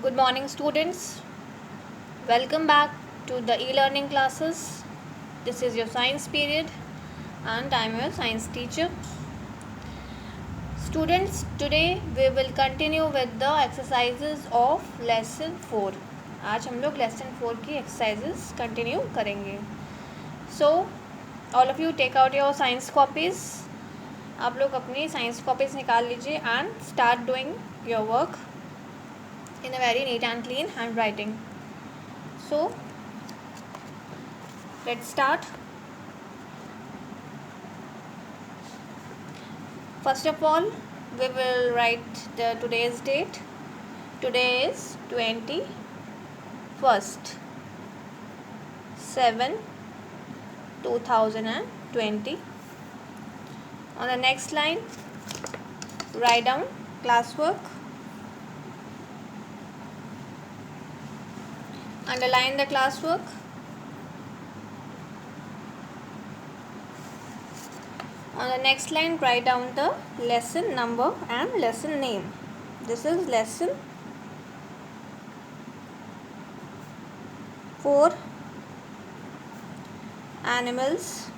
Good morning, students. Welcome back to the e-learning classes. This is your science period, and I'm your science teacher. Students, today we will continue with the exercises of lesson 4. आज हम लोग lesson 4 की exercises continue करेंगे. So, all of you take out your science copies. आप लोग अपनी science copies निकाल लीजिए and start doing your work in a very neat and clean handwriting. So, let's start. First of all, we will write the today's date. Today is 21st 7 2020. On the next line, write down classwork. Underline the classwork. On the next line, write down the lesson number and lesson name. This is lesson 4, animals.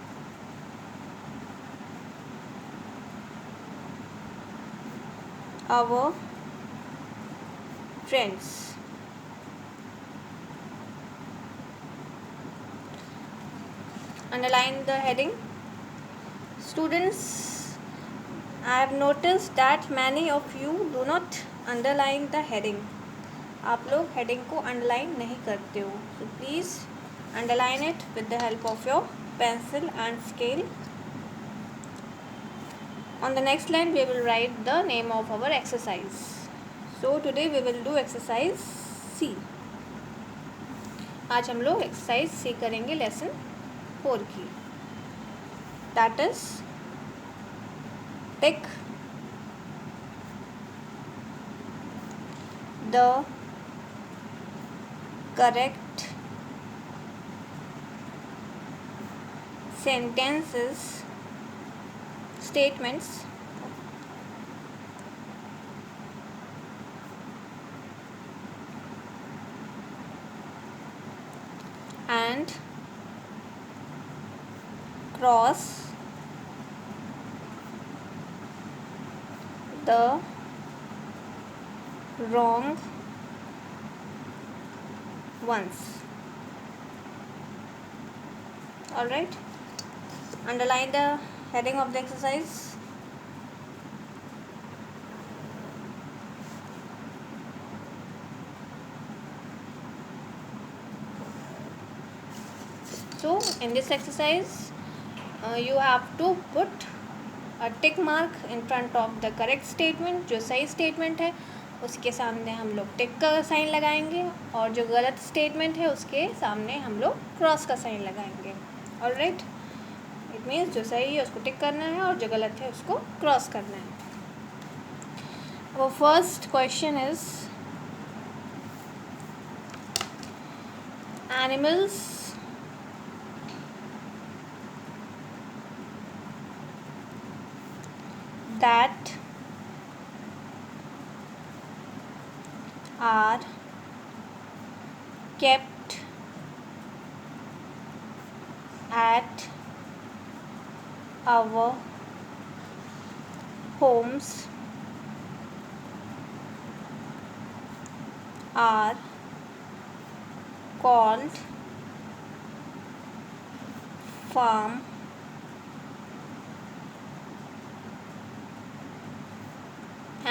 Our friends. Underline the heading. Students, I have noticed that many of you do not underline the heading. आप लोग heading को underline नहीं करते हो. So please underline it with the help of your pencil and scale. On the next line, we will write the name of our exercise. So today we will do exercise C. आज हम लोग exercise C करेंगे lesson 4 की. That is, pick the correct sentences, statements and cross the wrong ones. Alright, underline the heading of the exercise. So in this exercise, you have to put a tick mark in front of the correct statement. जो सही statement है उसके सामने हम लोग टिक का sign लगाएंगे और जो गलत स्टेटमेंट है उसके सामने हम लोग क्रॉस का साइन लगाएंगे. ऑलराइट, इट मीन्स जो सही है उसको टिक करना है और जो गलत है उसको क्रॉस करना है. वो first question is animals that are kept at our homes are called farm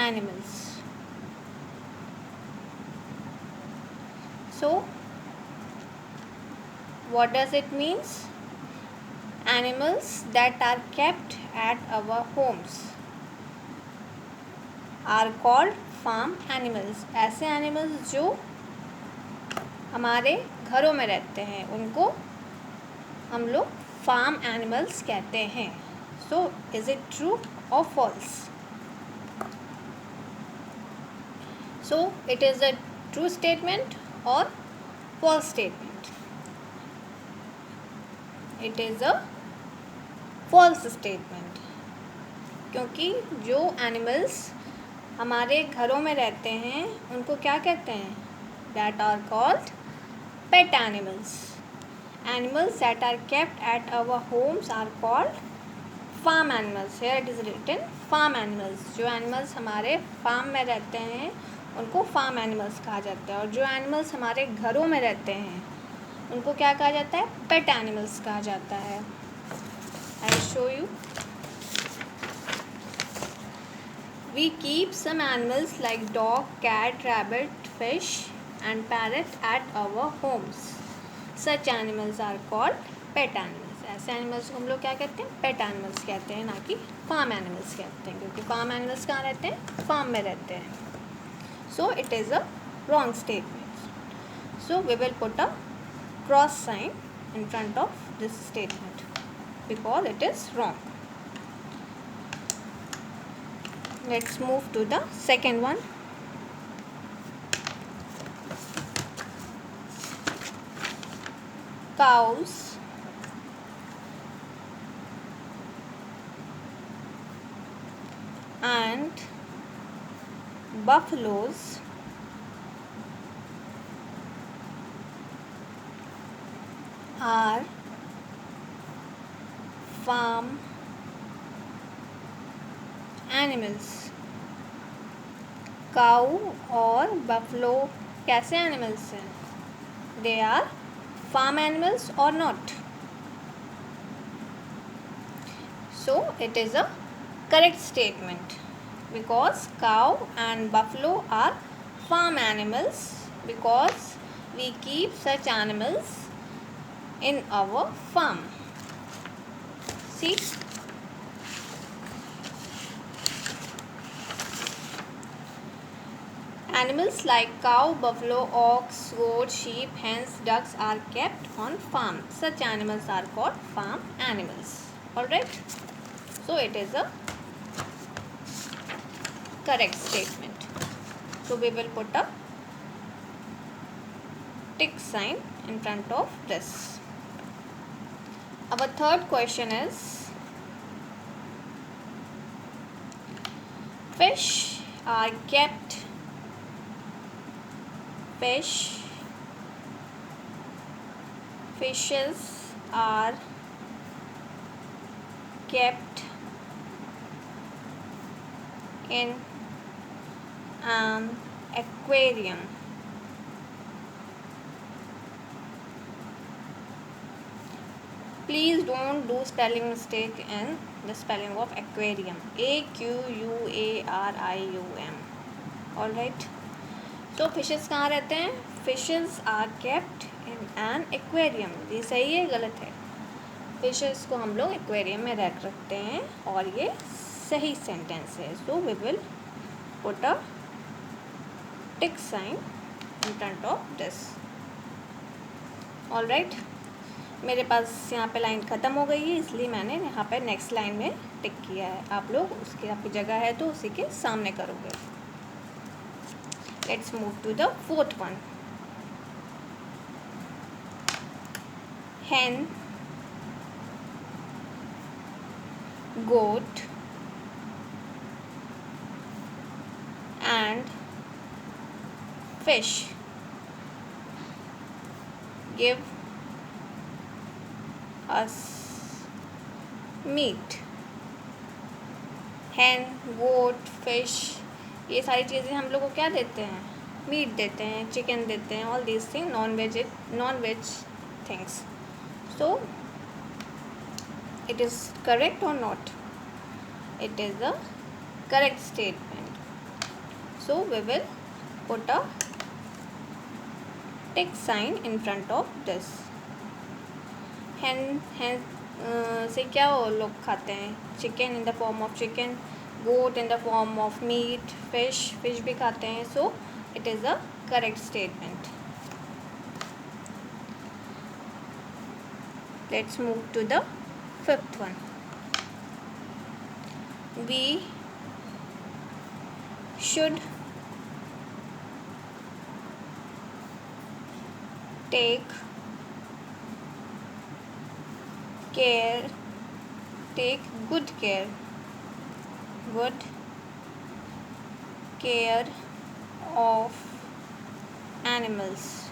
animals. So, what does it means? Animals that are kept at our homes are called farm animals. ऐसे animals जो हमारे घरों में रहते हैं उनको हम लोग farm animals कहते हैं. So, is it true or false? So, it is a true statement or false statement? It is a false statement. क्योंकि जो एनिमल्स हमारे घरों में रहते हैं उनको क्या कहते हैं? That are called pet animals. Animals that are kept at our homes are called farm animals. Here it is written farm animals. जो animals हमारे farm में रहते हैं उनको farm animals कहा जाता है, और जो animals हमारे घरों में रहते हैं उनको क्या कहा जाता है? pet animals कहा जाता है. I will show you. We keep some animals like dog, cat, rabbit, fish and parrot at our homes. Such animals are called pet animals. ऐसे एनिमल्स को हम लोग क्या कहते हैं? पेट एनिमल्स कहते हैं, ना कि फार्म एनिमल्स कहते हैं, क्योंकि फार्म एनिमल्स कहाँ रहते हैं? फार्म में रहते हैं. So it is a wrong statement. So we will put a cross sign in front of this statement because it is wrong. Let's move to the second one. Cows and buffaloes are farm animals. Cow और buffalo कैसे animals हैं? They are farm animals or not? So it is a correct statement because cow and buffalo are farm animals because we keep such animals in our farm. See, animals like cow, buffalo, ox, goat, sheep, hens, ducks are kept on farm. Such animals are called farm animals. Alright, so it is a correct statement. So we will put a tick sign in front of this. Our third question is, fishes are kept in an aquarium. Please don't do spelling mistake in the spelling of aquarium. AQUARIUM. Alright. So fishes कहाँ रहते हैं? Fishes are kept in an aquarium. ये सही है गलत है? Fishes को हम लोग aquarium में रखते हैं और ये सही सेंटेंस है. So we will put a tick sign in front of this. Alright. मेरे पास यहाँ पे लाइन ख़त्म हो गई है, इसलिए मैंने यहाँ पे नेक्स्ट लाइन में टिक किया है. आप लोग उसकी आपकी जगह है तो उसी के सामने करोगे. Let's move to the fourth one. hen, goat and fish give us meat. hen, goat, fish ये सारी चीज़ें हम लोग को क्या देते हैं? मीट देते हैं, चिकन देते हैं. All these thing non veg things. So it is correct or not? It is a correct statement. So we will put a tick sign in front of this. hen से क्या वो लोग खाते हैं? Chicken in the form of chicken, goat in the form of meat, fish भी खाते हैं. So it is a correct statement. Let's move to the fifth one. We should take good care of animals.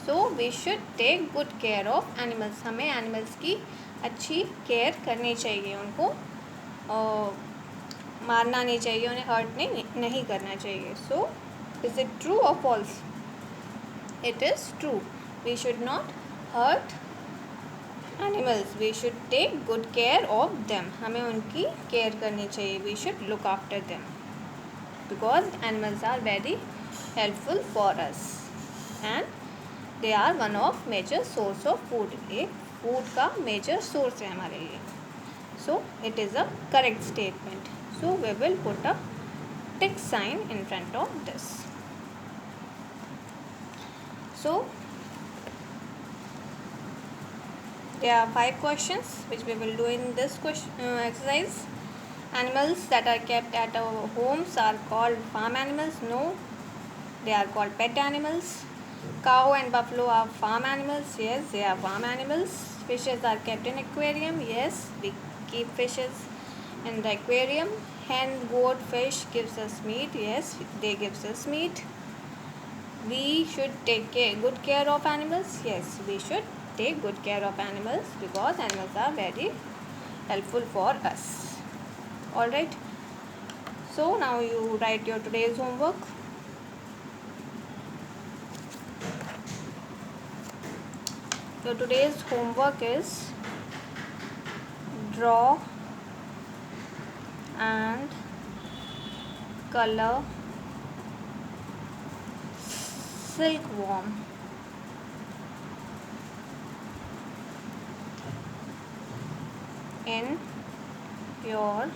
So we should take good care of animals. हमें animals की अच्छी care करनी चाहिए, उनको मारना नहीं चाहिए, उन्हें hurt नहीं करना चाहिए. So is it true or false? It is true. We should not hurt animals. We should take good care of them. हमें उनकी care करनी चाहिए. We should look after them because animals are very helpful for us and they are one of major source of food. एक food का major source है हमारे लिए. So it is a correct statement. So we will put a tick sign in front of this. So there are 5 questions which we will do in this exercise. Animals that are kept at our homes are called farm animals. No, they are called pet animals. Cow and buffalo are farm animals. Yes, they are farm animals. Fishes are kept in aquarium. Yes, we keep fishes in the aquarium. Hen, goat, fish gives us meat. Yes, they gives us meat. We should take good care of animals. Yes, we should take good care of animals because animals are very helpful for us. Alright, so now you write your today's homework. So today's homework is draw and color silkworm. In your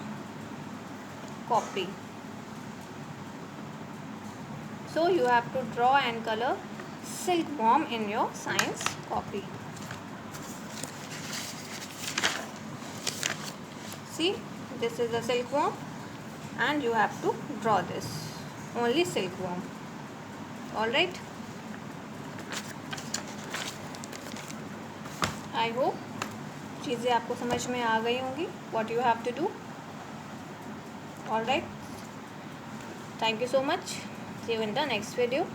copy. So you have to draw and color silkworm in your science copy. See, this is a silkworm and you have to draw this. Only silkworm. Alright. I hope चीज़ें आपको समझ में आ गई होंगी. What you have to do. Alright. Thank you so much. See you in the next video.